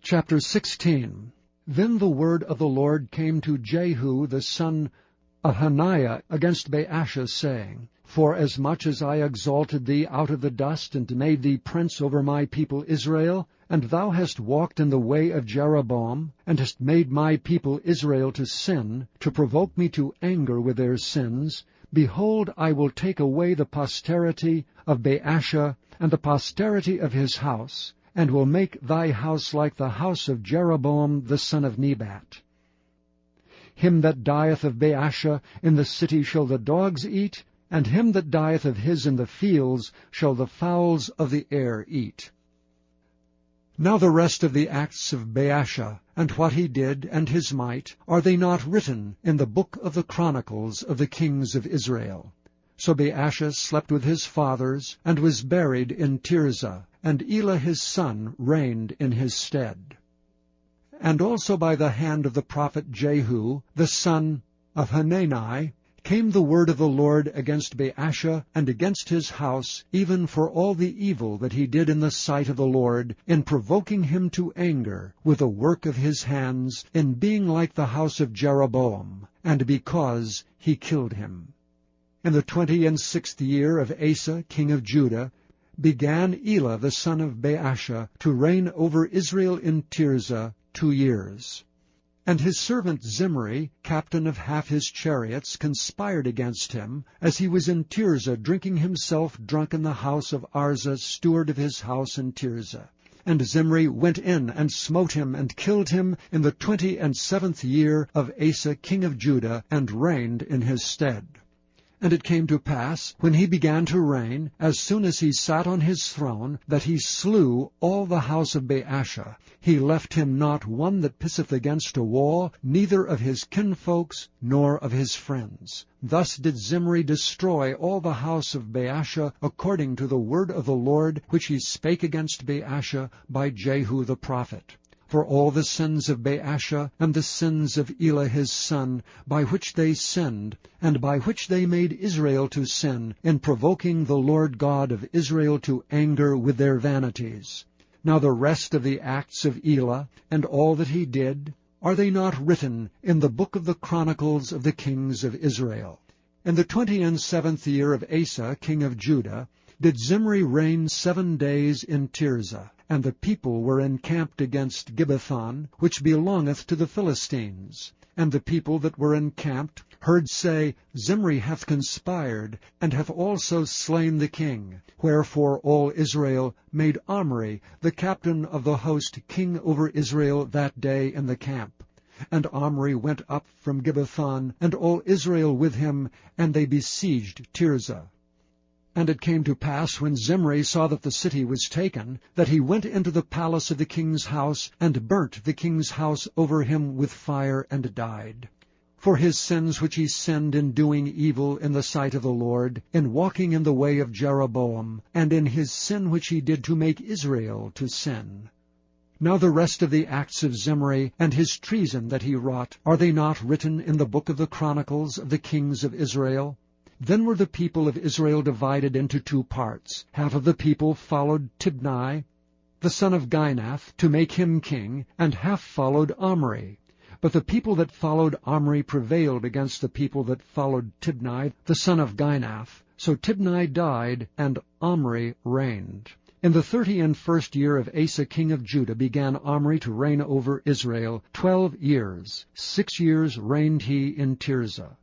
Chapter 16. Then the word of the Lord came to Jehu the son of Hananiah against Baasha, saying, Forasmuch as I exalted thee out of the dust, and made thee prince over my people Israel, and thou hast walked in the way of Jeroboam, and hast made my people Israel to sin, to provoke me to anger with their sins, behold, I will take away the posterity of Baasha, and the posterity of his house, and will make thy house like the house of Jeroboam the son of Nebat. Him that dieth of Baasha in the city shall the dogs eat, and him that dieth of his in the fields shall the fowls of the air eat. Now the rest of the acts of Baasha, and what he did, and his might, are they not written in the book of the chronicles of the kings of Israel? So Baasha slept with his fathers, and was buried in Tirzah, and Elah his son reigned in his stead. And also by the hand of the prophet Jehu, the son of Hanani, came the word of the Lord against Baasha and against his house, even for all the evil that he did in the sight of the Lord, in provoking him to anger with the work of his hands, in being like the house of Jeroboam, and because he killed him. In the 26th year of Asa king of Judah began Elah the son of Baasha to reign over Israel in Tirzah 2 years. And his servant Zimri, captain of half his chariots, conspired against him, as he was in Tirzah drinking himself drunk in the house of Arza, steward of his house in Tirzah. And Zimri went in and smote him and killed him in the 27th year of Asa king of Judah, and reigned in his stead. And it came to pass, when he began to reign, as soon as he sat on his throne, that he slew all the house of Baasha. He left him not one that pisseth against a wall, neither of his kinfolks, nor of his friends. Thus did Zimri destroy all the house of Baasha, according to the word of the Lord, which he spake against Baasha by Jehu the prophet. For all the sins of Baasha, and the sins of Elah his son, by which they sinned, and by which they made Israel to sin, in provoking the Lord God of Israel to anger with their vanities. Now the rest of the acts of Elah, and all that he did, are they not written in the book of the chronicles of the kings of Israel? In the 27th year of Asa king of Judah did Zimri reign 7 days in Tirzah. And the people were encamped against Gibbethon, which belongeth to the Philistines. And the people that were encamped heard say, Zimri hath conspired, and hath also slain the king. Wherefore all Israel made Omri, the captain of the host, king over Israel that day in the camp. And Omri went up from Gibbethon, and all Israel with him, and they besieged Tirzah. And it came to pass, when Zimri saw that the city was taken, that he went into the palace of the king's house, and burnt the king's house over him with fire, and died. For his sins which he sinned in doing evil in the sight of the Lord, in walking in the way of Jeroboam, and in his sin which he did to make Israel to sin. Now the rest of the acts of Zimri, and his treason that he wrought, are they not written in the book of the chronicles of the kings of Israel? Then were the people of Israel divided into 2 parts. Half of the people followed Tibni, the son of Ginath, to make him king, and half followed Omri. But the people that followed Omri prevailed against the people that followed Tibni, the son of Ginath. So Tibni died, and Omri reigned. In the 31st year of Asa king of Judah began Omri to reign over Israel 12 years. 6 years reigned he in Tirzah.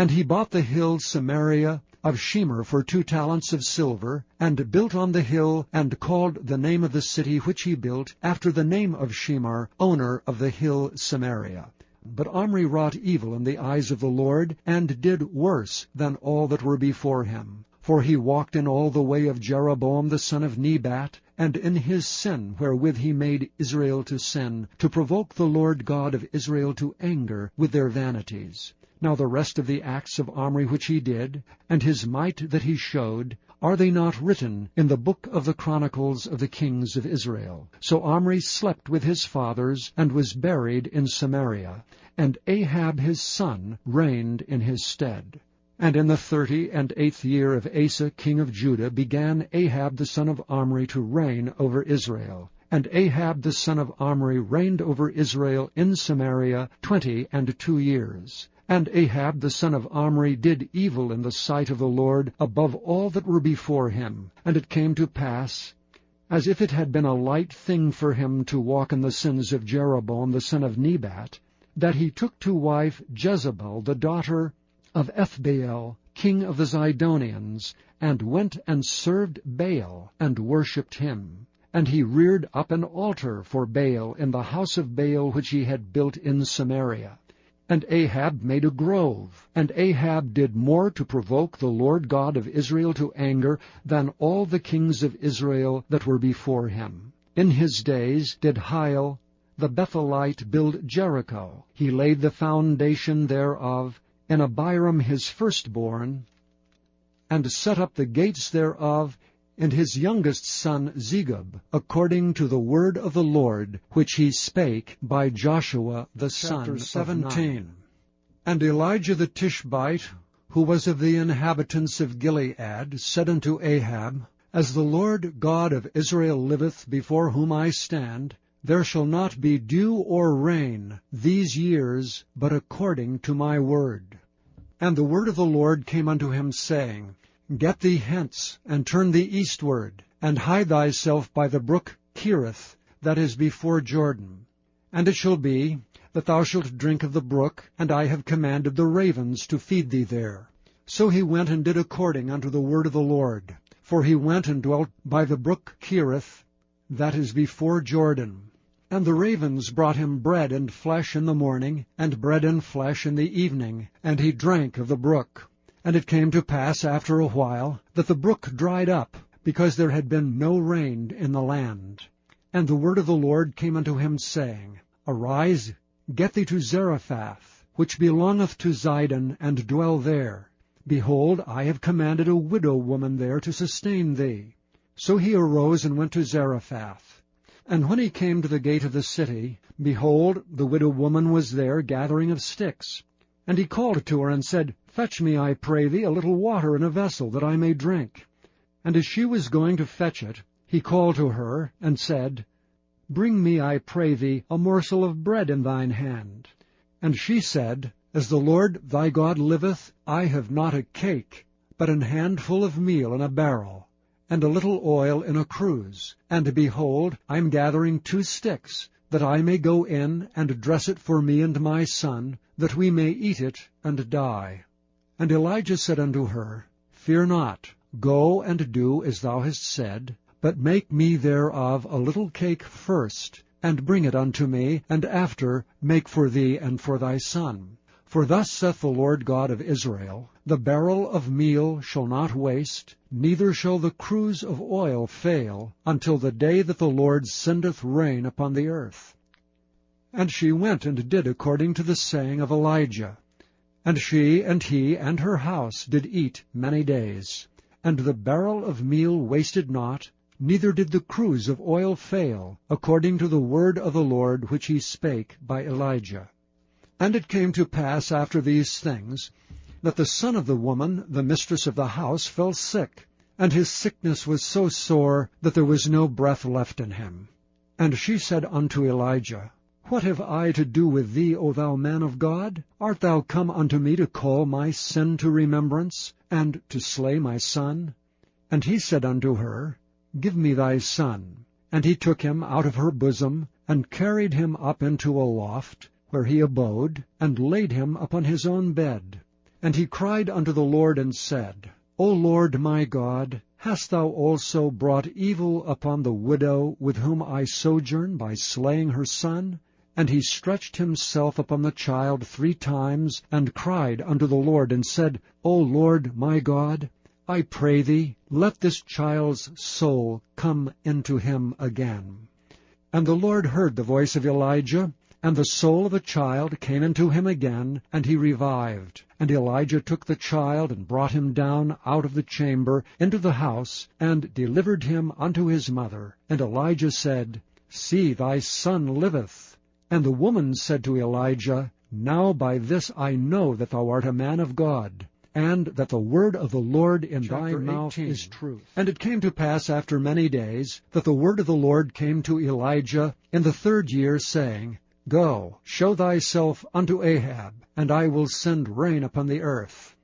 And he bought the hill Samaria of Shemer for 2 talents of silver, and built on the hill, and called the name of the city which he built, after the name of Shemer, owner of the hill Samaria. But Omri wrought evil in the eyes of the Lord, and did worse than all that were before him. For he walked in all the way of Jeroboam the son of Nebat, and in his sin wherewith he made Israel to sin, to provoke the Lord God of Israel to anger with their vanities. Now the rest of the acts of Omri which he did, and his might that he showed, are they not written in the book of the chronicles of the kings of Israel? So Omri slept with his fathers, and was buried in Samaria, and Ahab his son reigned in his stead. And in the 38th year of Asa king of Judah began Ahab the son of Omri to reign over Israel. And Ahab the son of Omri reigned over Israel in Samaria 22 years. And Ahab the son of Omri did evil in the sight of the Lord above all that were before him. And it came to pass, as if it had been a light thing for him to walk in the sins of Jeroboam the son of Nebat, that he took to wife Jezebel the daughter of Ethbaal, king of the Zidonians, and went and served Baal, and worshipped him. And he reared up an altar for Baal in the house of Baal which he had built in Samaria. And Ahab made a grove, and Ahab did more to provoke the Lord God of Israel to anger than all the kings of Israel that were before him. In his days did Hiel the Bethelite build Jericho. He laid the foundation thereof in Abiram his firstborn, and set up the gates thereof in his youngest son Zegub, according to the word of the Lord, which he spake by Joshua the son of 17. And Elijah the Tishbite, who was of the inhabitants of Gilead, said unto Ahab, As the Lord God of Israel liveth, before whom I stand, there shall not be dew or rain these years, but according to my word. And the word of the Lord came unto him, saying, Get thee hence, and turn thee eastward, and hide thyself by the brook Cherith, that is before Jordan. And it shall be, that thou shalt drink of the brook, and I have commanded the ravens to feed thee there. So he went and did according unto the word of the Lord. For he went and dwelt by the brook Cherith, that is before Jordan. And the ravens brought him bread and flesh in the morning, and bread and flesh in the evening, and he drank of the brook. And it came to pass after a while, that the brook dried up, because there had been no rain in the land. And the word of the Lord came unto him, saying, Arise, get thee to Zarephath, which belongeth to Zidon, and dwell there. Behold, I have commanded a widow woman there to sustain thee. So he arose and went to Zarephath. And when he came to the gate of the city, behold, the widow woman was there gathering of sticks. And he called to her and said, Fetch me, I pray thee, a little water in a vessel, that I may drink. And as she was going to fetch it, he called to her, and said, Bring me, I pray thee, a morsel of bread in thine hand. And she said, As the Lord thy God liveth, I have not a cake, but an handful of meal in a barrel, and a little oil in a cruse. And behold, I am gathering 2 sticks, that I may go in and dress it for me and my son, that we may eat it and die. And Elijah said unto her, Fear not, go and do as thou hast said, but make me thereof a little cake first, and bring it unto me, and after make for thee and for thy son. For thus saith the Lord God of Israel, The barrel of meal shall not waste, neither shall the cruse of oil fail, until the day that the Lord sendeth rain upon the earth. And she went and did according to the saying of Elijah. And she and he and her house did eat many days. And the barrel of meal wasted not, neither did the cruse of oil fail, according to the word of the Lord which he spake by Elijah. And it came to pass after these things, that the son of the woman, the mistress of the house, fell sick, and his sickness was so sore that there was no breath left in him. And she said unto Elijah, What have I to do with thee, O thou man of God? Art thou come unto me to call my sin to remembrance, and to slay my son? And he said unto her, Give me thy son. And he took him out of her bosom, and carried him up into a loft, where he abode, and laid him upon his own bed. And he cried unto the Lord, and said, O Lord my God, hast thou also brought evil upon the widow with whom I sojourn by slaying her son? And he stretched himself upon the child 3 times, and cried unto the Lord, and said, O Lord my God, I pray thee, let this child's soul come into him again. And the Lord heard the voice of Elijah, and the soul of the child came into him again, and he revived. And Elijah took the child, and brought him down out of the chamber into the house, and delivered him unto his mother. And Elijah said, See, thy son liveth. And the woman said to Elijah, Now by this I know that thou art a man of God. and that the word of the Lord in thy Chapter mouth 18. is truth. And it came to pass after many days, that the word of the Lord came to Elijah in the 3rd year, saying, Go, show thyself unto Ahab, and I will send rain upon the earth.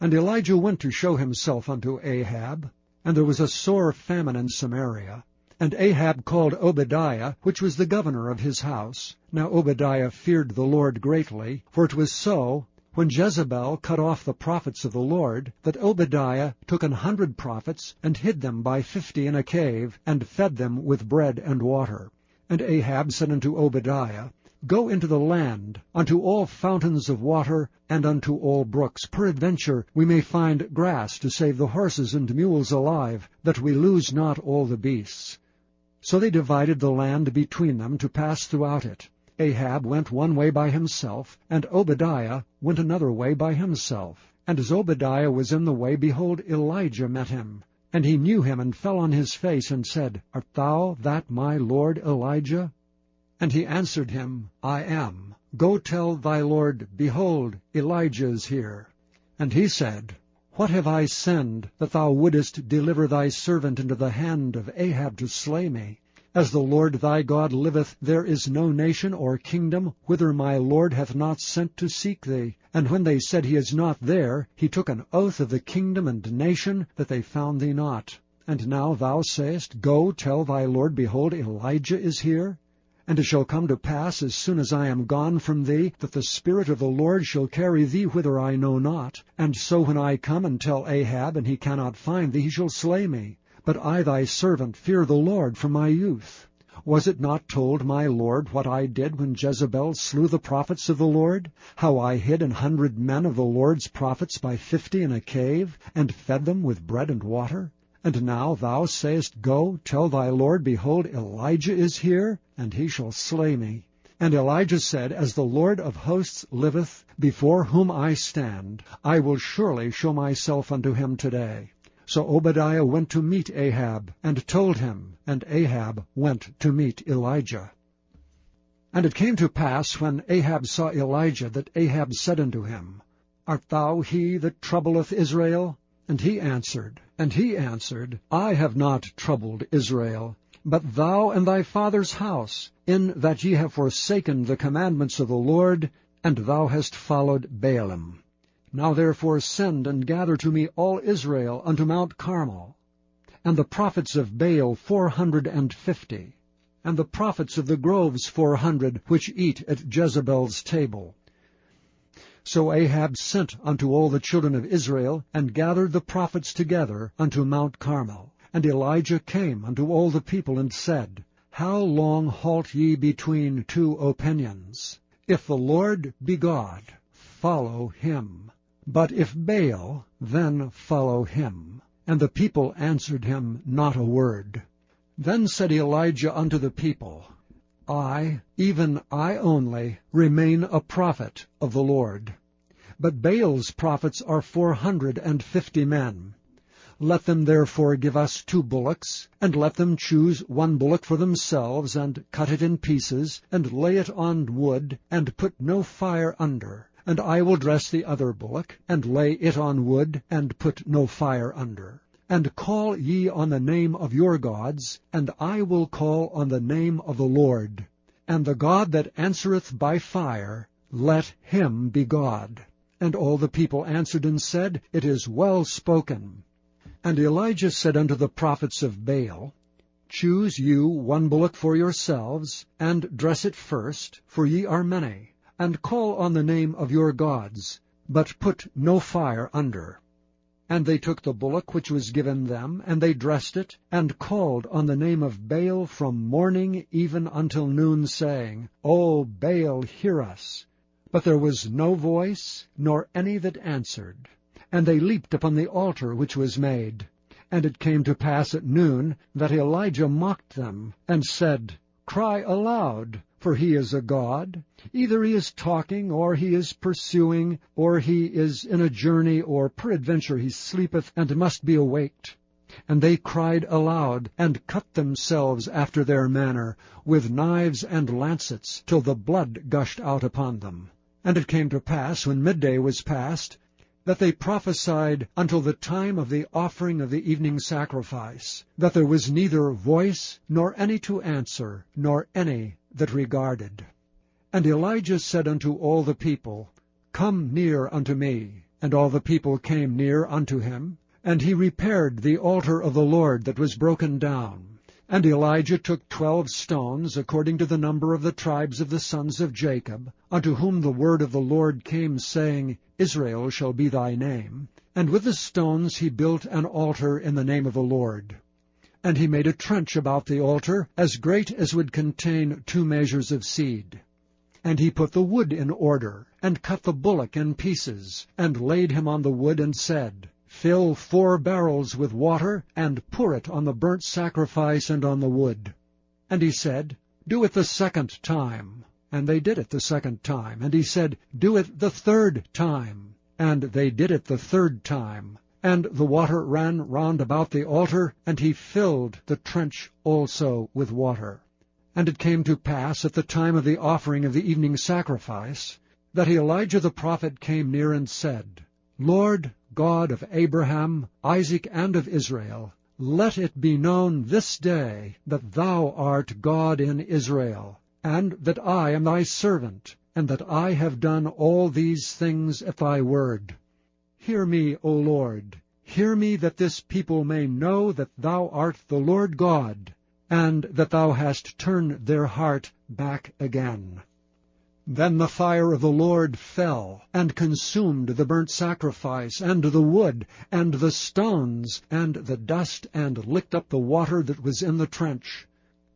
And Elijah went to show himself unto Ahab, and there was a sore famine in Samaria. And Ahab called Obadiah, which was the governor of his house. Now Obadiah feared the Lord greatly, for it was so, when Jezebel cut off the prophets of the Lord, that Obadiah took 100 prophets, and hid them by 50 in a cave, and fed them with bread and water. And Ahab said unto Obadiah, Go into the land, unto all fountains of water, and unto all brooks. Peradventure we may find grass to save the horses and mules alive, that we lose not all the beasts. So they divided the land between them to pass throughout it. Ahab went one way by himself, and Obadiah went another way by himself. And as Obadiah was in the way, behold, Elijah met him. And he knew him, and fell on his face, and said, Art thou that my lord Elijah? And he answered him, I am. Go tell thy lord, Behold, Elijah is here. And he said, What have I sinned, that thou wouldest deliver thy servant into the hand of Ahab to slay me? As the Lord thy God liveth, there is no nation or kingdom whither my Lord hath not sent to seek thee. And when they said, He is not there, he took an oath of the kingdom and nation, that they found thee not. And now thou sayest, Go, tell thy Lord, Behold, Elijah is here. And it shall come to pass, as soon as I am gone from thee, that the Spirit of the Lord shall carry thee whither I know not. And so when I come and tell Ahab, and he cannot find thee, he shall slay me. But I thy servant fear the Lord from my youth. Was it not told my Lord what I did when Jezebel slew the prophets of the Lord? How I hid 100 men of the Lord's prophets by 50 in a cave, and fed them with bread and water? And now thou sayest, Go, tell thy Lord, Behold, Elijah is here, and he shall slay me. And Elijah said, As the Lord of hosts liveth, before whom I stand, I will surely show myself unto him today. So Obadiah went to meet Ahab, and told him, and Ahab went to meet Elijah. And it came to pass, when Ahab saw Elijah, that Ahab said unto him, Art thou he that troubleth Israel? And he answered, I have not troubled Israel, but thou and thy father's house, in that ye have forsaken the commandments of the Lord, and thou hast followed Baalim. Now therefore send and gather to me all Israel unto Mount Carmel, and the prophets of Baal 450, and the prophets of the groves 400, which eat at Jezebel's table. So Ahab sent unto all the children of Israel, and gathered the prophets together unto Mount Carmel. And Elijah came unto all the people, and said, How long halt ye between 2 opinions? If the Lord be God, follow him. But if Baal, then follow him. And the people answered him not a word. Then said Elijah unto the people, I, even I only, remain a prophet of the Lord. But Baal's prophets are 450 men. Let them therefore give us 2 bullocks, and let them choose 1 bullock for themselves, and cut it in pieces, and lay it on wood, and put no fire under. And I will dress the other bullock, and lay it on wood, and put no fire under. And call ye on the name of your gods, and I will call on the name of the Lord. And the God that answereth by fire, let him be God. And all the people answered and said, It is well spoken. And Elijah said unto the prophets of Baal, Choose you 1 bullock for yourselves, and dress it first, for ye are many, and call on the name of your gods, but put no fire under. And they took the bullock which was given them, and they dressed it, and called on the name of Baal from morning even until noon, saying, O Baal, hear us. But there was no voice, nor any that answered. And they leaped upon the altar which was made. And it came to pass at noon, that Elijah mocked them, and said, Cry aloud, for he is a god. Either he is talking, or he is pursuing, or he is in a journey, or peradventure he sleepeth, and must be awaked. And they cried aloud, and cut themselves after their manner, with knives and lancets, till the blood gushed out upon them. And it came to pass, when midday was past, that they prophesied until the time of the offering of the evening sacrifice, that there was neither voice, nor any to answer, nor any that regarded. And Elijah said unto all the people, Come near unto me. And all the people came near unto him, and he repaired the altar of the Lord that was broken down. And Elijah took 12 stones, according to the number of the tribes of the sons of Jacob, unto whom the word of the Lord came, saying, Israel shall be thy name. And with the stones he built an altar in the name of the Lord. And he made a trench about the altar, as great as would contain 2 measures of seed. And he put the wood in order, and cut the bullock in pieces, and laid him on the wood, and said, Fill 4 barrels with water, and pour it on the burnt sacrifice and on the wood. And he said, Do it the 2nd time. And they did it the 2nd time. And he said, Do it the 3rd time. And they did it the 3rd time. And the water ran round about the altar, and he filled the trench also with water. And it came to pass at the time of the offering of the evening sacrifice, that Elijah the prophet came near and said, Lord God of Abraham, Isaac, and of Israel, let it be known this day that thou art God in Israel, and that I am thy servant, and that I have done all these things at thy word. Hear me, O Lord, hear me, that this people may know that thou art the Lord God, and that thou hast turned their heart back again. Then the fire of the Lord fell, and consumed the burnt sacrifice, and the wood, and the stones, and the dust, and licked up the water that was in the trench.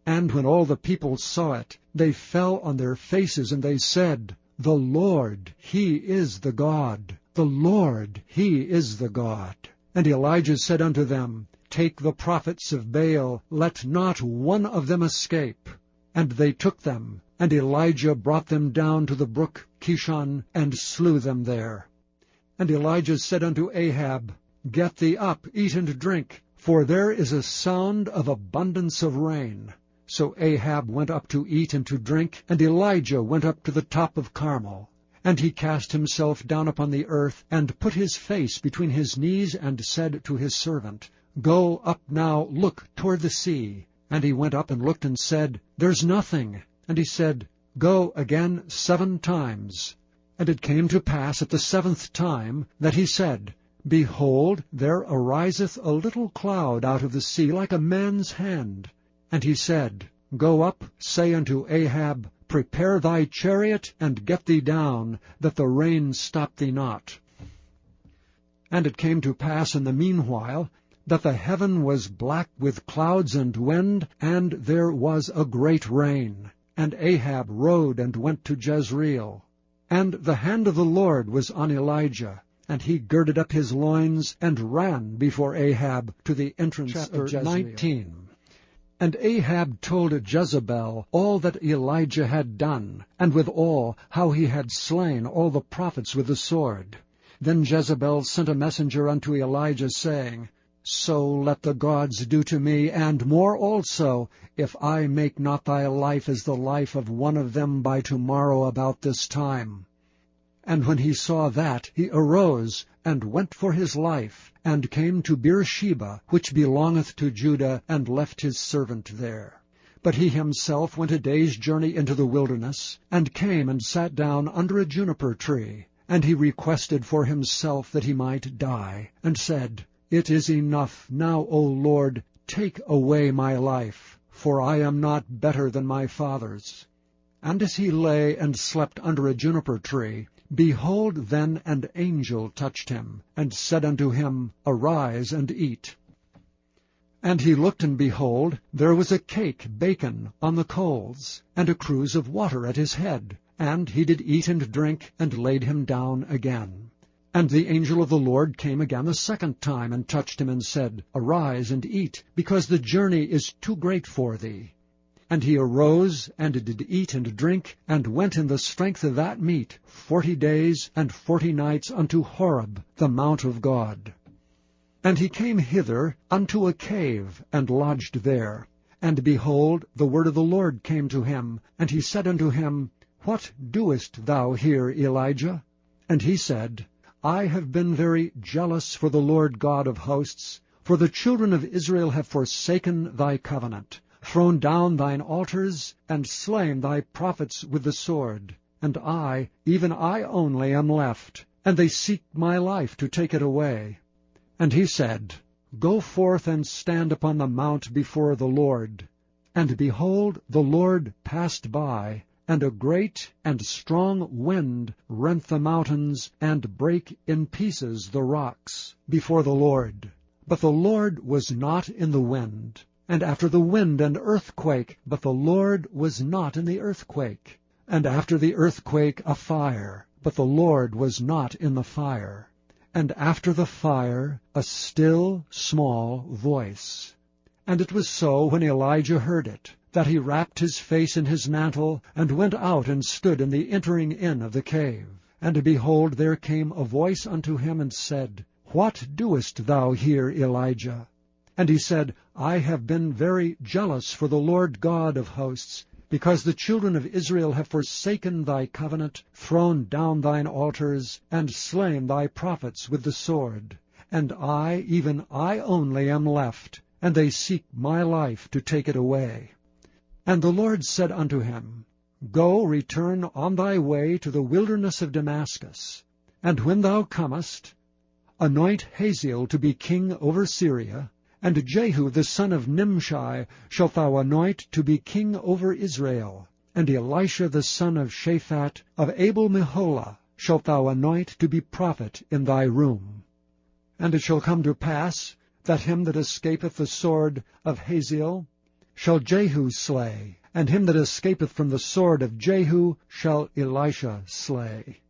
And when all the people saw it, they fell on their faces, and they said, The Lord, he is the God. The Lord, he is the God. And Elijah said unto them, Take the prophets of Baal, let not one of them escape. And they took them, and Elijah brought them down to the brook Kishon, and slew them there. And Elijah said unto Ahab, Get thee up, eat and drink, for there is a sound of abundance of rain. So Ahab went up to eat and to drink, and Elijah went up to the top of Carmel. And he cast himself down upon the earth, and put his face between his knees, and said to his servant, Go up now, look toward the sea. And he went up and looked, and said, There's nothing. And he said, Go again 7 times. And it came to pass at the 7th time that he said, Behold, there ariseth a little cloud out of the sea, like a man's hand. And he said, Go up, say unto Ahab, Prepare thy chariot, and get thee down, that the rain stop thee not. And it came to pass in the meanwhile, that the heaven was black with clouds and wind, and there was a great rain. And Ahab rode and went to Jezreel. And the hand of the Lord was on Elijah, and he girded up his loins, and ran before Ahab to the entrance of Jezreel. 19. And Ahab told Jezebel all that Elijah had done, and withal how he had slain all the prophets with the sword. Then Jezebel sent a messenger unto Elijah, saying, So let the gods do to me, and more also, if I make not thy life as the life of one of them by tomorrow about this time. And when he saw that, he arose, and went for his life, and came to Beersheba, which belongeth to Judah, and left his servant there. But he himself went a day's journey into the wilderness, and came and sat down under a juniper tree. And he requested for himself that he might die, and said, It is enough now, O Lord, take away my life, for I am not better than my fathers. And as he lay and slept under a juniper tree, behold, then an angel touched him, and said unto him, Arise and eat. And he looked, and behold, there was a cake baken on the coals, and a cruse of water at his head. And he did eat and drink, and laid him down again. And the angel of the Lord came again the 2nd time, and touched him, and said, Arise and eat, because the journey is too great for thee. And he arose, and did eat and drink, and went in the strength of that meat 40 days and 40 nights unto Horeb, the mount of God. And he came hither unto a cave, and lodged there. And behold, the word of the Lord came to him, and he said unto him, What doest thou here, Elijah? And he said, I have been very jealous for the Lord God of hosts, for the children of Israel have forsaken thy covenant, thrown down thine altars, and slain thy prophets with the sword. And I, even I only, am left, and they seek my life to take it away. And he said, Go forth and stand upon the mount before the Lord. And behold, the Lord passed by, and a great and strong wind rent the mountains, and brake in pieces the rocks before the Lord. But the Lord was not in the wind. And after the wind an earthquake, but the Lord was not in the earthquake. And after the earthquake a fire, but the Lord was not in the fire. And after the fire a still small voice. And it was so, when Elijah heard it, that he wrapped his face in his mantle, and went out and stood in the entering in of the cave. And behold, there came a voice unto him, and said, What doest thou here, Elijah? And he said, I have been very jealous for the Lord God of hosts, because the children of Israel have forsaken thy covenant, thrown down thine altars, and slain thy prophets with the sword. And I, even I only, am left, and they seek my life to take it away. And the Lord said unto him, Go, return on thy way to the wilderness of Damascus, and when thou comest, anoint Hazael to be king over Syria, and Jehu the son of Nimshi shalt thou anoint to be king over Israel, and Elisha the son of Shaphat of Abel-Meholah shalt thou anoint to be prophet in thy room. And it shall come to pass, that him that escapeth the sword of Hazael shall Jehu slay, and him that escapeth from the sword of Jehu shall Elisha slay.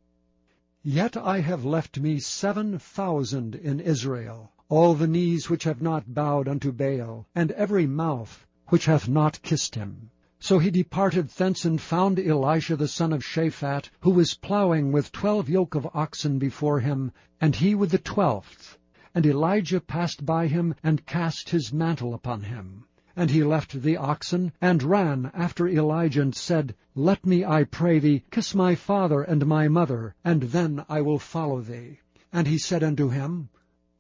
Yet I have left me 7,000 in Israel, all the knees which have not bowed unto Baal, and every mouth which hath not kissed him. So he departed thence, and found Elisha the son of Shaphat, who was plowing with 12 yoke of oxen before him, and he with the 12th. And Elijah passed by him, and cast his mantle upon him. And he left the oxen, and ran after Elijah, and said, Let me, I pray thee, kiss my father and my mother, and then I will follow thee. And he said unto him,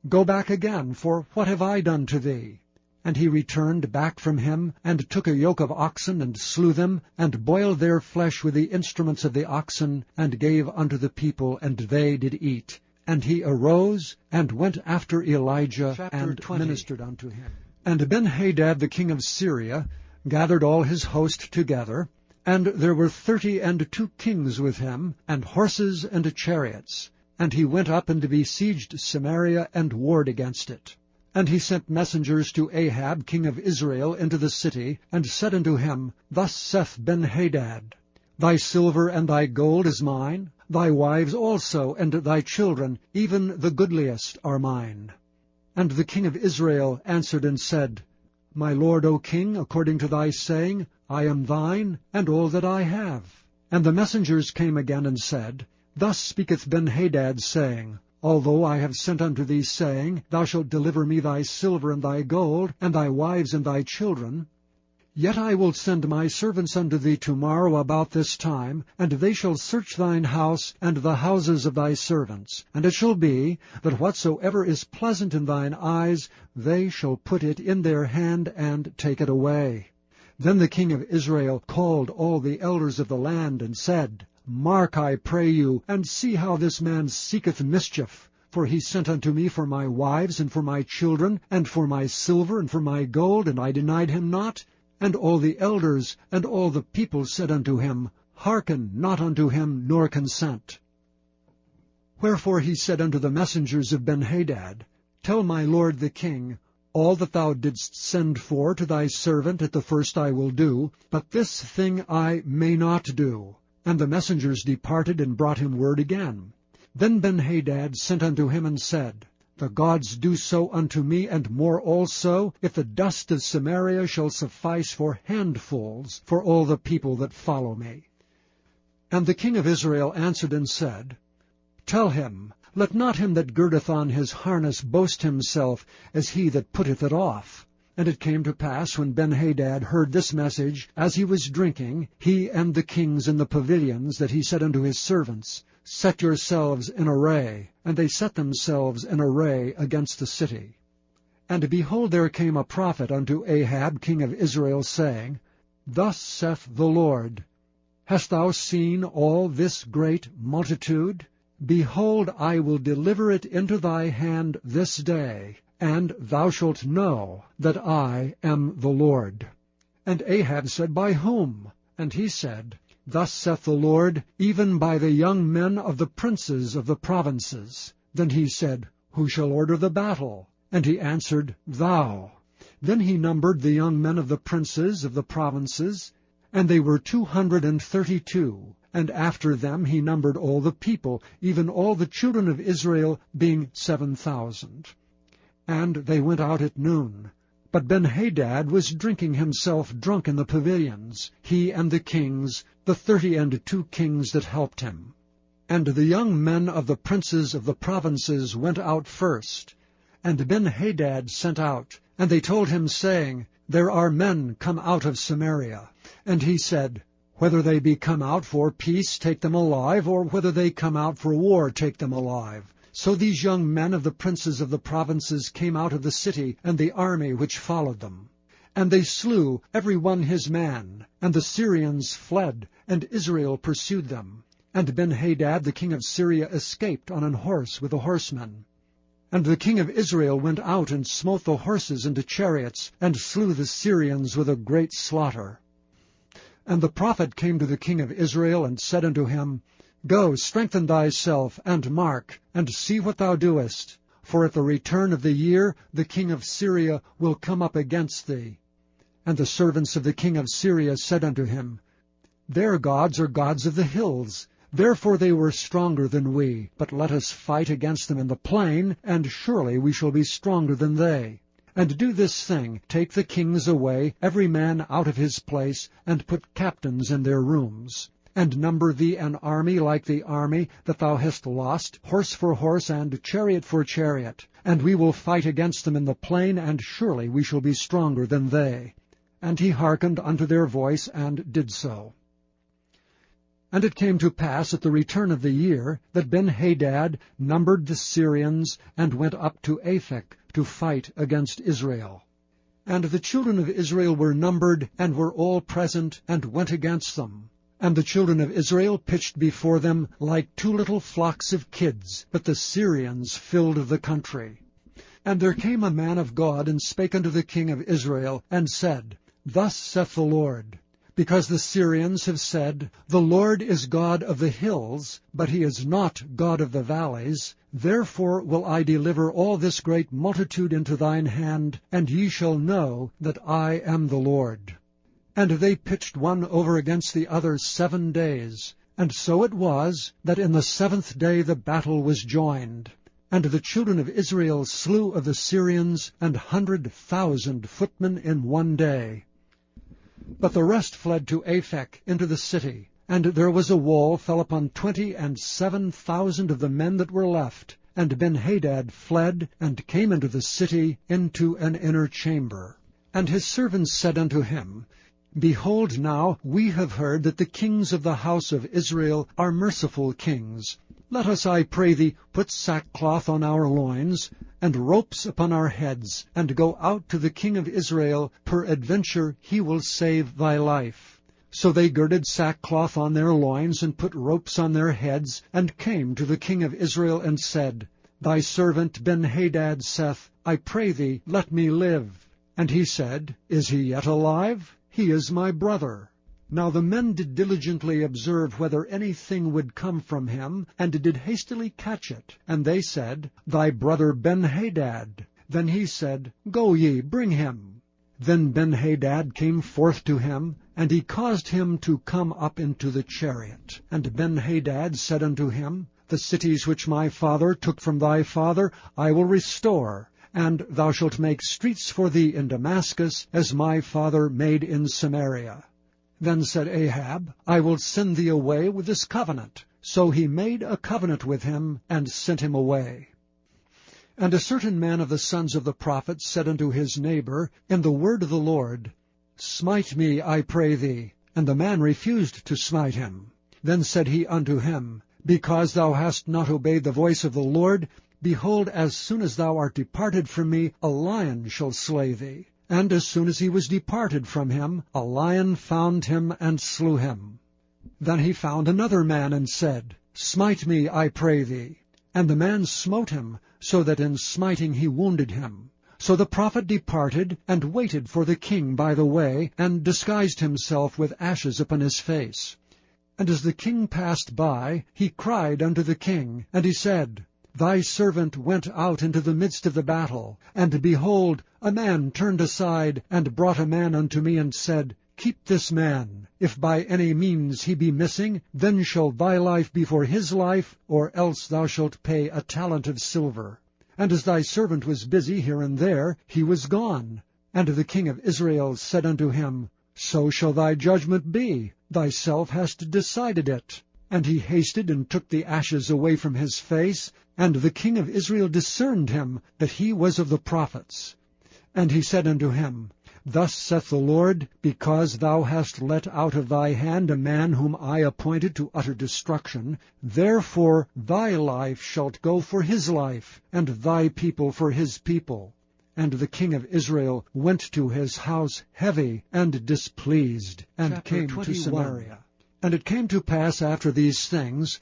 Go back again, for what have I done to thee? And he returned back from him, and took a yoke of oxen, and slew them, and boiled their flesh with the instruments of the oxen, and gave unto the people, and they did eat. And he arose, and went after Elijah, and ministered unto him. And Benhadad the king of Syria gathered all his host together, and there were 32 kings with him, and horses and chariots. And he went up and besieged Samaria, and warred against it. And he sent messengers to Ahab king of Israel into the city, and said unto him, Thus saith Benhadad, Thy silver and thy gold is mine, thy wives also, and thy children, even the goodliest, are mine. And the king of Israel answered and said, My lord, O king, according to thy saying, I am thine, and all that I have. And the messengers came again and said, Thus speaketh Benhadad, saying, Although I have sent unto thee, saying, Thou shalt deliver me thy silver and thy gold, and thy wives and thy children, yet I will send my servants unto thee tomorrow about this time, and they shall search thine house and the houses of thy servants. And it shall be, that whatsoever is pleasant in thine eyes, they shall put it in their hand, and take it away. Then the king of Israel called all the elders of the land, and said, Mark, I pray you, and see how this man seeketh mischief. For he sent unto me for my wives, and for my children, and for my silver, and for my gold, and I denied him not. And all the elders and all the people said unto him, Hearken not unto him, nor consent. Wherefore he said unto the messengers of Benhadad, Tell my lord the king, All that thou didst send for to thy servant at the first I will do, but this thing I may not do. And the messengers departed, and brought him word again. Then Benhadad sent unto him, and said, The gods do so unto me, and more also, if the dust of Samaria shall suffice for handfuls for all the people that follow me. And the king of Israel answered and said, Tell him, let not him that girdeth on his harness boast himself as he that putteth it off. And it came to pass, when Benhadad heard this message, as he was drinking, he and the kings in the pavilions, that he said unto his servants, Set yourselves in array. And they set themselves in array against the city. And behold, there came a prophet unto Ahab king of Israel, saying, Thus saith the Lord, Hast thou seen all this great multitude? Behold, I will deliver it into thy hand this day, and thou shalt know that I am the Lord. And Ahab said, By whom? And he said, Thus saith the Lord, even by the young men of the princes of the provinces. Then he said, Who shall order the battle? And he answered, Thou. Then he numbered the young men of the princes of the provinces, and they were 232. And after them he numbered all the people, even all the children of Israel, being 7,000. And they went out at noon. But Benhadad was drinking himself drunk in the pavilions, he and the kings, the 32 kings that helped him. And the young men of the princes of the provinces went out first. And Benhadad sent out, and they told him, saying, There are men come out of Samaria. And he said, Whether they be come out for peace, take them alive, or whether they come out for war, take them alive. So these young men of the princes of the provinces came out of the city, and the army which followed them. And they slew every one his man, and the Syrians fled, and Israel pursued them. And Benhadad the king of Syria escaped on an horse with the horsemen. And the king of Israel went out and smote the horses into chariots, and slew the Syrians with a great slaughter. And the prophet came to the king of Israel, and said unto him, Go, strengthen thyself, and mark, and see what thou doest. For at the return of the year the king of Syria will come up against thee. And the servants of the king of Syria said unto him, Their gods are gods of the hills. Therefore they were stronger than we. But let us fight against them in the plain, and surely we shall be stronger than they. And do this thing, take the kings away, every man out of his place, and put captains in their rooms. And number thee an army like the army that thou hast lost, horse for horse, and chariot for chariot. And we will fight against them in the plain, and surely we shall be stronger than they. And he hearkened unto their voice, and did so. And it came to pass at the return of the year, that Benhadad numbered the Syrians, and went up to Aphek to fight against Israel. And the children of Israel were numbered, and were all present, and went against them. And the children of Israel pitched before them like 2 little flocks of kids, but the Syrians filled the country. And there came a man of God, and spake unto the king of Israel, and said, Thus saith the Lord, Because the Syrians have said, The Lord is God of the hills, but he is not God of the valleys, therefore will I deliver all this great multitude into thine hand, and ye shall know that I am the Lord. And they pitched one over against the other 7 days. And so it was, that in the 7th day the battle was joined. And the children of Israel slew of the Syrians 100,000 footmen in 1 day. But the rest fled to Aphek into the city. And there was a wall fell upon 27,000 of the men that were left. And Benhadad fled, and came into the city, into an inner chamber. And his servants said unto him, Behold now, we have heard that the kings of the house of Israel are merciful kings. Let us, I pray thee, put sackcloth on our loins, and ropes upon our heads, and go out to the king of Israel, peradventure he will save thy life. So they girded sackcloth on their loins, and put ropes on their heads, and came to the king of Israel, and said, Thy servant Benhadad saith, I pray thee, let me live. And he said, Is he yet alive? He is my brother. Now the men did diligently observe whether anything would come from him, and did hastily catch it. And they said, Thy brother Benhadad. Then he said, Go ye, bring him. Then Benhadad came forth to him, and he caused him to come up into the chariot. And Benhadad said unto him, The cities which my father took from thy father I will restore, and thou shalt make streets for thee in Damascus, as my father made in Samaria. Then said Ahab, I will send thee away with this covenant. So he made a covenant with him, and sent him away. And a certain man of the sons of the prophets said unto his neighbor in the word of the Lord, Smite me, I pray thee. And the man refused to smite him. Then said he unto him, Because thou hast not obeyed the voice of the Lord, behold, as soon as thou art departed from me, a lion shall slay thee. And as soon as he was departed from him, a lion found him and slew him. Then he found another man and said, Smite me, I pray thee. And the man smote him, so that in smiting he wounded him. So the prophet departed, and waited for the king by the way, and disguised himself with ashes upon his face. And as the king passed by, he cried unto the king, and he said, Thy servant went out into the midst of the battle, and behold, a man turned aside, and brought a man unto me, and said, Keep this man. If by any means he be missing, then shall thy life be for his life, or else thou shalt pay a talent of silver. And as thy servant was busy here and there, he was gone. And the king of Israel said unto him, So shall thy judgment be. Thyself hast decided it. And he hasted and took the ashes away from his face, and the king of Israel discerned him, that he was of the prophets. And he said unto him, Thus saith the Lord, Because thou hast let out of thy hand a man whom I appointed to utter destruction, therefore thy life shalt go for his life, and thy people for his people. And the king of Israel went to his house heavy and displeased, and came to Samaria. And it came to pass after these things,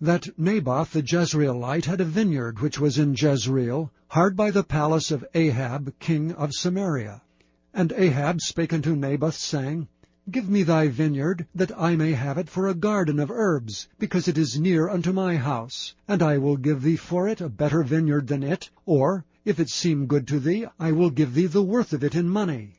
that Naboth the Jezreelite had a vineyard which was in Jezreel, hard by the palace of Ahab king of Samaria. And Ahab spake unto Naboth, saying, Give me thy vineyard, that I may have it for a garden of herbs, because it is near unto my house. And I will give thee for it a better vineyard than it, or, if it seem good to thee, I will give thee the worth of it in money.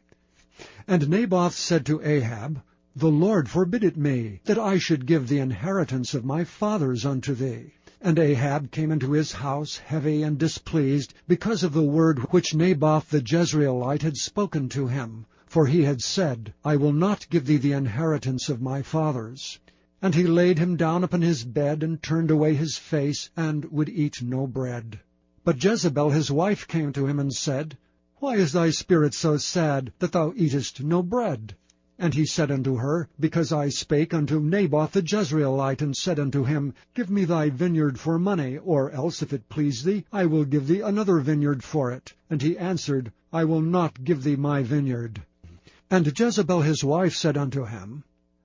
And Naboth said to Ahab, The Lord forbid it me, that I should give the inheritance of my fathers unto thee. And Ahab came into his house heavy and displeased, because of the word which Naboth the Jezreelite had spoken to him. For he had said, I will not give thee the inheritance of my fathers. And he laid him down upon his bed, and turned away his face, and would eat no bread. But Jezebel his wife came to him, and said, Why is thy spirit so sad, that thou eatest no bread? And he said unto her, Because I spake unto Naboth the Jezreelite, and said unto him, Give me thy vineyard for money, or else, if it please thee, I will give thee another vineyard for it. And he answered, I will not give thee my vineyard. And Jezebel his wife said unto him,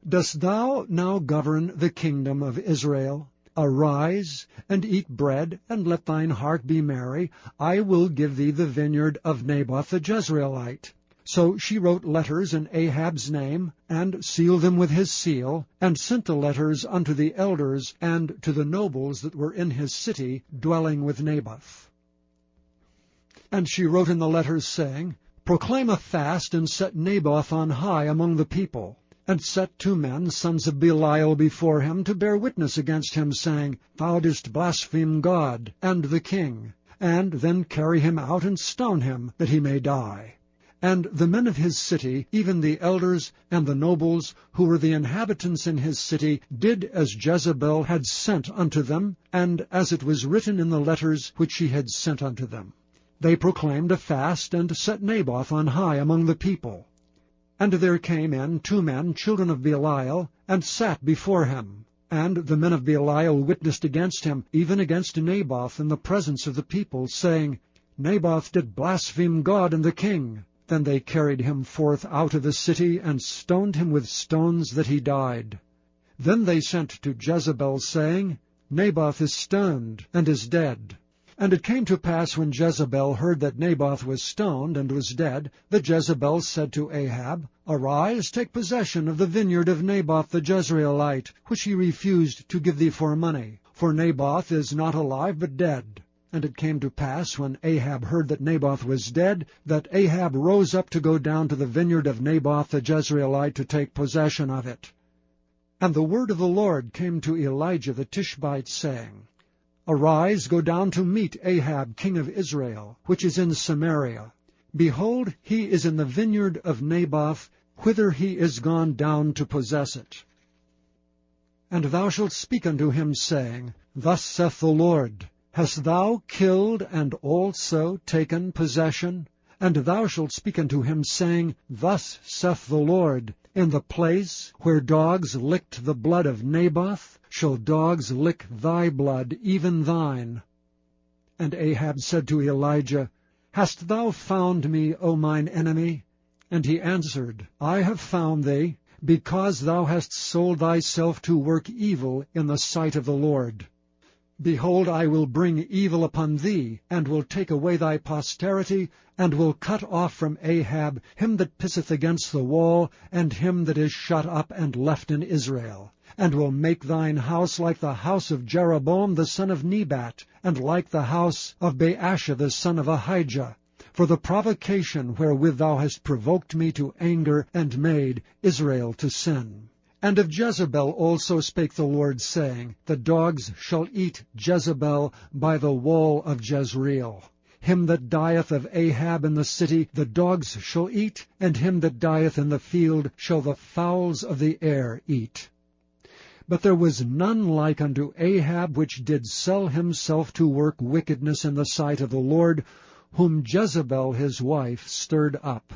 Dost thou now govern the kingdom of Israel? Arise, and eat bread, and let thine heart be merry. I will give thee the vineyard of Naboth the Jezreelite. So she wrote letters in Ahab's name, and sealed them with his seal, and sent the letters unto the elders and to the nobles that were in his city, dwelling with Naboth. And she wrote in the letters, saying, Proclaim a fast, and set Naboth on high among the people. And set 2 men, sons of Belial, before him, to bear witness against him, saying, Thou didst blaspheme God and the king. And then carry him out, and stone him, that he may die. And the men of his city, even the elders and the nobles, who were the inhabitants in his city, did as Jezebel had sent unto them, and as it was written in the letters which she had sent unto them. They proclaimed a fast, and set Naboth on high among the people. And there came in 2 men, children of Belial, and sat before him. And the men of Belial witnessed against him, even against Naboth, in the presence of the people, saying, Naboth did blaspheme God and the king. Then they carried him forth out of the city, and stoned him with stones, that he died. Then they sent to Jezebel, saying, Naboth is stoned, and is dead. And it came to pass, when Jezebel heard that Naboth was stoned, and was dead, that Jezebel said to Ahab, Arise, take possession of the vineyard of Naboth the Jezreelite, which he refused to give thee for money. For Naboth is not alive, but dead. And it came to pass, when Ahab heard that Naboth was dead, that Ahab rose up to go down to the vineyard of Naboth the Jezreelite, to take possession of it. And the word of the Lord came to Elijah the Tishbite, saying, Arise, go down to meet Ahab king of Israel, which is in Samaria. Behold, he is in the vineyard of Naboth, whither he is gone down to possess it. And thou shalt speak unto him, saying, Thus saith the Lord, Hast thou killed and also taken possession? And thou shalt speak unto him, saying, Thus saith the Lord, In the place where dogs licked the blood of Naboth, shall dogs lick thy blood, even thine. And Ahab said to Elijah, Hast thou found me, O mine enemy? And he answered, I have found thee, because thou hast sold thyself to work evil in the sight of the Lord. Behold, I will bring evil upon thee, and will take away thy posterity, and will cut off from Ahab him that pisseth against the wall, and him that is shut up and left in Israel, and will make thine house like the house of Jeroboam the son of Nebat, and like the house of Baasha the son of Ahijah, for the provocation wherewith thou hast provoked me to anger, and made Israel to sin. And of Jezebel also spake the Lord, saying, The dogs shall eat Jezebel by the wall of Jezreel. Him that dieth of Ahab in the city the dogs shall eat, and him that dieth in the field shall the fowls of the air eat. But there was none like unto Ahab, which did sell himself to work wickedness in the sight of the Lord, whom Jezebel his wife stirred up.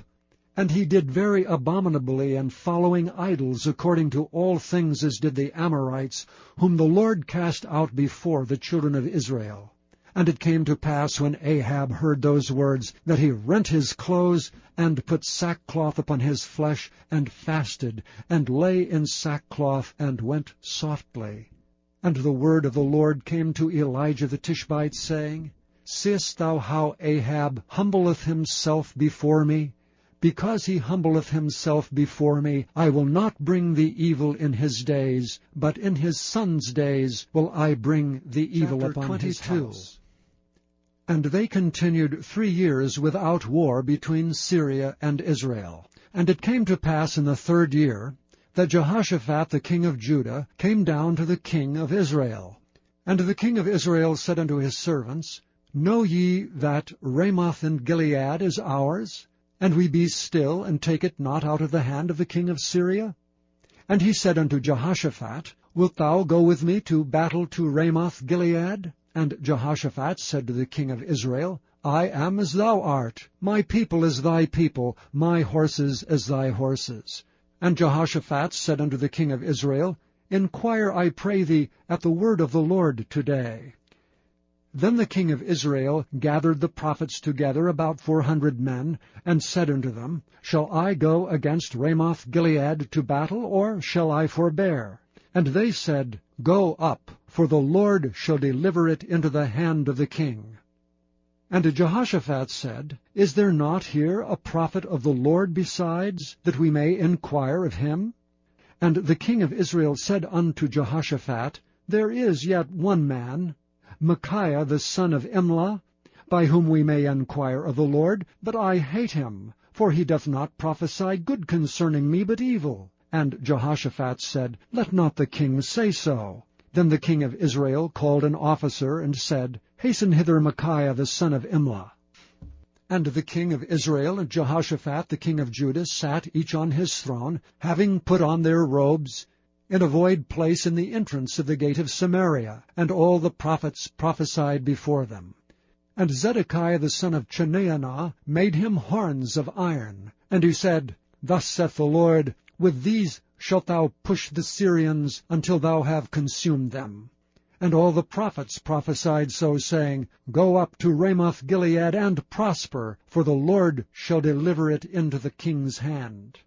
And he did very abominably, and following idols, according to all things as did the Amorites, whom the Lord cast out before the children of Israel. And it came to pass, when Ahab heard those words, that he rent his clothes, and put sackcloth upon his flesh, and fasted, and lay in sackcloth, and went softly. And the word of the Lord came to Elijah the Tishbite, saying, Seest thou how Ahab humbleth himself before me? Because he humbleth himself before me, I will not bring the evil in his days, but in his son's days will I bring the evil upon his house. And they continued 3 years without war between Syria and Israel. And it came to pass in the 3rd year, that Jehoshaphat the king of Judah came down to the king of Israel. And the king of Israel said unto his servants, Know ye that Ramoth in Gilead is ours? And we be still, and take it not out of the hand of the king of Syria? And he said unto Jehoshaphat, Wilt thou go with me to battle to Ramoth Gilead? And Jehoshaphat said to the king of Israel, I am as thou art, my people as thy people, my horses as thy horses. And Jehoshaphat said unto the king of Israel, Inquire, I pray thee, at the word of the Lord today. Then the king of Israel gathered the prophets together, about 400 men, and said unto them, Shall I go against Ramoth Gilead to battle, or shall I forbear? And they said, Go up, for the Lord shall deliver it into the hand of the king. And Jehoshaphat said, Is there not here a prophet of the Lord besides, that we may inquire of him? And the king of Israel said unto Jehoshaphat, There is yet one man, Micaiah the son of Imlah, by whom we may inquire of the Lord, but I hate him, for he doth not prophesy good concerning me, but evil. And Jehoshaphat said, Let not the king say so. Then the king of Israel called an officer, and said, Hasten hither Micaiah the son of Imlah. And the king of Israel and Jehoshaphat the king of Judah sat each on his throne, having put on their robes, in a void place in the entrance of the gate of Samaria, and all the prophets prophesied before them. And Zedekiah the son of Chenaanah made him horns of iron. And he said, Thus saith the Lord, With these shalt thou push the Syrians until thou have consumed them. And all the prophets prophesied so, saying, Go up to Ramoth Gilead, and prosper, for the Lord shall deliver it into the king's hand.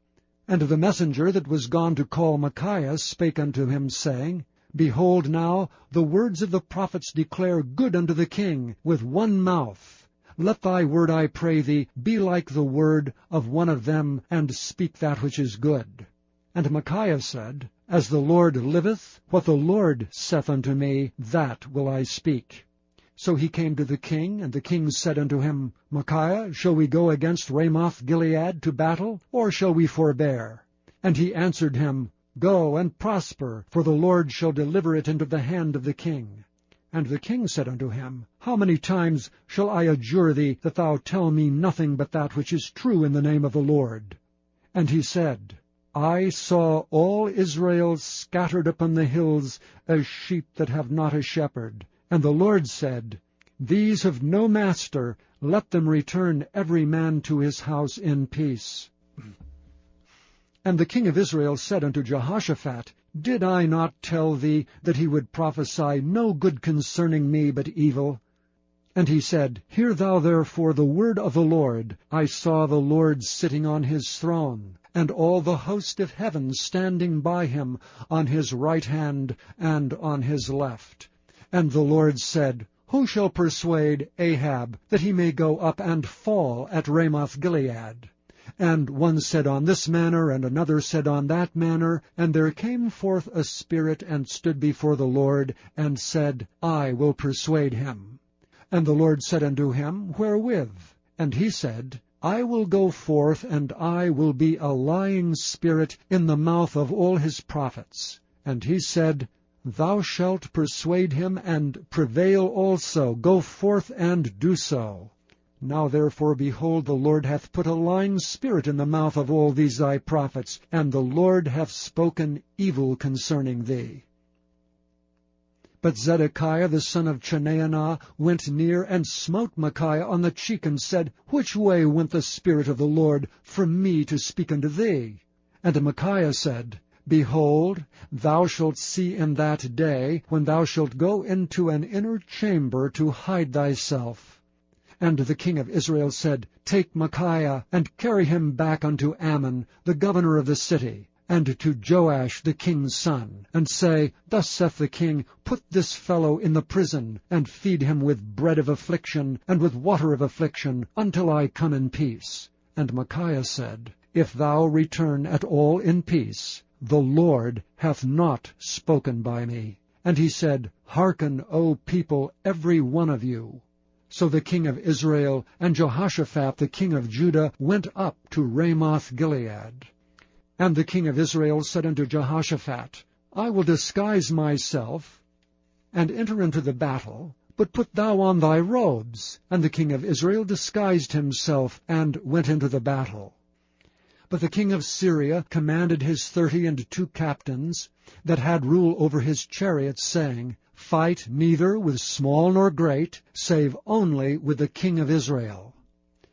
And the messenger that was gone to call Micaiah spake unto him, saying, Behold now, the words of the prophets declare good unto the king with one mouth. Let thy word, I pray thee, be like the word of one of them, and speak that which is good. And Micaiah said, As the Lord liveth, what the Lord saith unto me, that will I speak. So he came to the king, and the king said unto him, Micaiah, shall we go against Ramoth Gilead to battle, or shall we forbear? And he answered him, Go and prosper, for the Lord shall deliver it into the hand of the king. And the king said unto him, How many times shall I adjure thee that thou tell me nothing but that which is true in the name of the Lord? And he said, I saw all Israel scattered upon the hills as sheep that have not a shepherd. And the Lord said, These have no master, let them return every man to his house in peace. And the king of Israel said unto Jehoshaphat, Did I not tell thee that he would prophesy no good concerning me, but evil? And he said, Hear thou therefore the word of the Lord. I saw the Lord sitting on his throne, and all the host of heaven standing by him, on his right hand and on his left. And the Lord said, Who shall persuade Ahab that he may go up and fall at Ramoth-Gilead? And one said on this manner, and another said on that manner. And there came forth a spirit, and stood before the Lord, and said, I will persuade him. And the Lord said unto him, Wherewith? And he said, I will go forth, and I will be a lying spirit in the mouth of all his prophets. And he said, Thou shalt persuade him, and prevail also. Go forth and do so. Now therefore, behold, the Lord hath put a lying spirit in the mouth of all these thy prophets, and the Lord hath spoken evil concerning thee. But Zedekiah the son of Chenaanah went near, and smote Micaiah on the cheek, and said, Which way went the Spirit of the Lord from me to speak unto thee? And Micaiah said, Behold, thou shalt see in that day, when thou shalt go into an inner chamber to hide thyself. And the king of Israel said, Take Micaiah, and carry him back unto Ammon, the governor of the city, and to Joash the king's son, and say, Thus saith the king, Put this fellow in the prison, and feed him with bread of affliction, and with water of affliction, until I come in peace. And Micaiah said, If thou return at all in peace, the Lord hath not spoken by me. And he said, Hearken, O people, every one of you. So the king of Israel and Jehoshaphat the king of Judah went up to Ramoth-Gilead. And the king of Israel said unto Jehoshaphat, I will disguise myself, and enter into the battle, but put thou on thy robes. And the king of Israel disguised himself, and went into the battle. But the king of Syria commanded his 32 captains, that had rule over his chariots, saying, Fight neither with small nor great, save only with the king of Israel.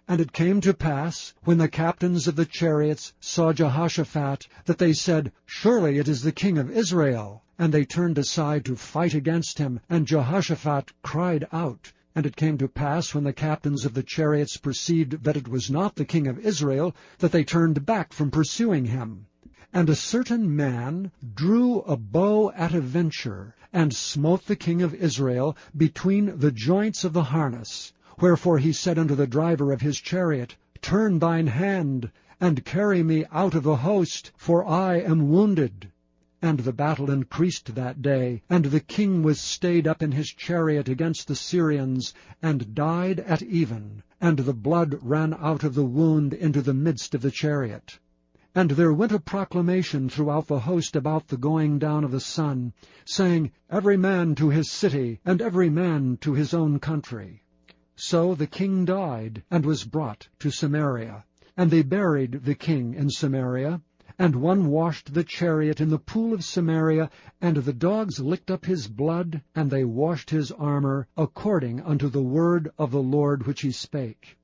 And it came to pass, when the captains of the chariots saw Jehoshaphat, that they said, Surely it is the king of Israel. And they turned aside to fight against him, and Jehoshaphat cried out. And it came to pass, when the captains of the chariots perceived that it was not the king of Israel, that they turned back from pursuing him. And a certain man drew a bow at a venture, and smote the king of Israel between the joints of the harness. Wherefore he said unto the driver of his chariot, Turn thine hand, and carry me out of the host, for I am wounded. And the battle increased that day, and the king was stayed up in his chariot against the Syrians, and died at even, and the blood ran out of the wound into the midst of the chariot. And there went a proclamation throughout the host about the going down of the sun, saying, Every man to his city, and every man to his own country. So the king died, and was brought to Samaria. And they buried the king in Samaria. And one washed the chariot in the pool of Samaria, and the dogs licked up his blood, and they washed his armor, according unto the word of the Lord which he spake.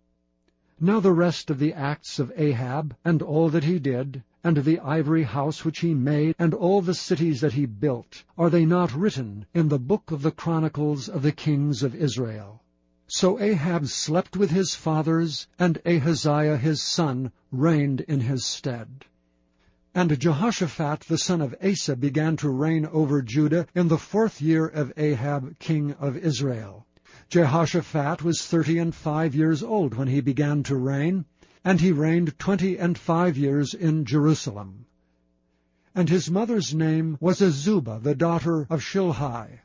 Now the rest of the acts of Ahab, and all that he did, and the ivory house which he made, and all the cities that he built, are they not written in the book of the chronicles of the kings of Israel? So Ahab slept with his fathers, and Ahaziah his son reigned in his stead. And Jehoshaphat the son of Asa began to reign over Judah in the 4th year of Ahab king of Israel. Jehoshaphat was 35 years old when he began to reign, and he reigned 25 years in Jerusalem. And his mother's name was Azubah, the daughter of Shilhi.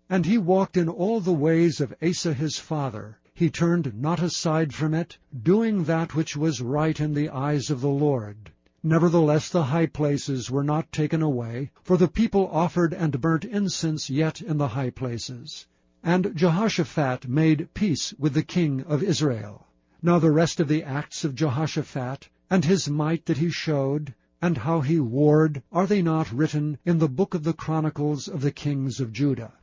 And he walked in all the ways of Asa his father. He turned not aside from it, doing that which was right in the eyes of the Lord. Nevertheless the high places were not taken away, for the people offered and burnt incense yet in the high places. And Jehoshaphat made peace with the king of Israel. Now the rest of the acts of Jehoshaphat, and his might that he showed, and how he warred, are they not written in the book of the chronicles of the kings of Judah?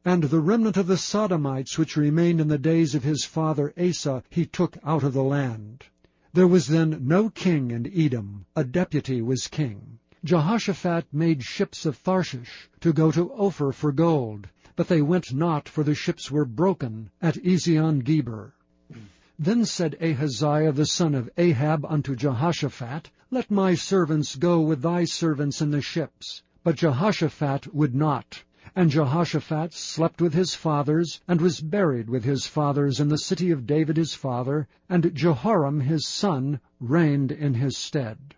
And the remnant of the Sodomites which remained in the days of his father Asa he took out of the land. There was then no king in Edom, a deputy was king. Jehoshaphat made ships of Tharshish to go to Ophir for gold, but they went not, for the ships were broken at Ezion-Geber. Then said Ahaziah the son of Ahab unto Jehoshaphat, Let my servants go with thy servants in the ships. But Jehoshaphat would not. And Jehoshaphat slept with his fathers, and was buried with his fathers in the city of David his father, and Jehoram his son reigned in his stead.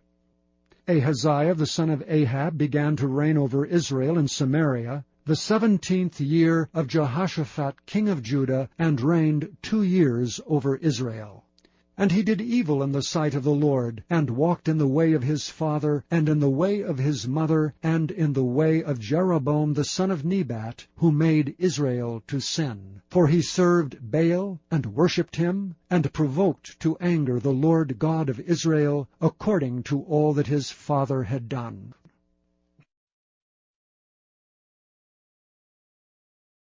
Ahaziah the son of Ahab began to reign over Israel in Samaria, the 17th year of Jehoshaphat king of Judah, and reigned 2 years over Israel. And he did evil in the sight of the Lord, and walked in the way of his father, and in the way of his mother, and in the way of Jeroboam the son of Nebat, who made Israel to sin. For he served Baal, and worshipped him, and provoked to anger the Lord God of Israel, according to all that his father had done.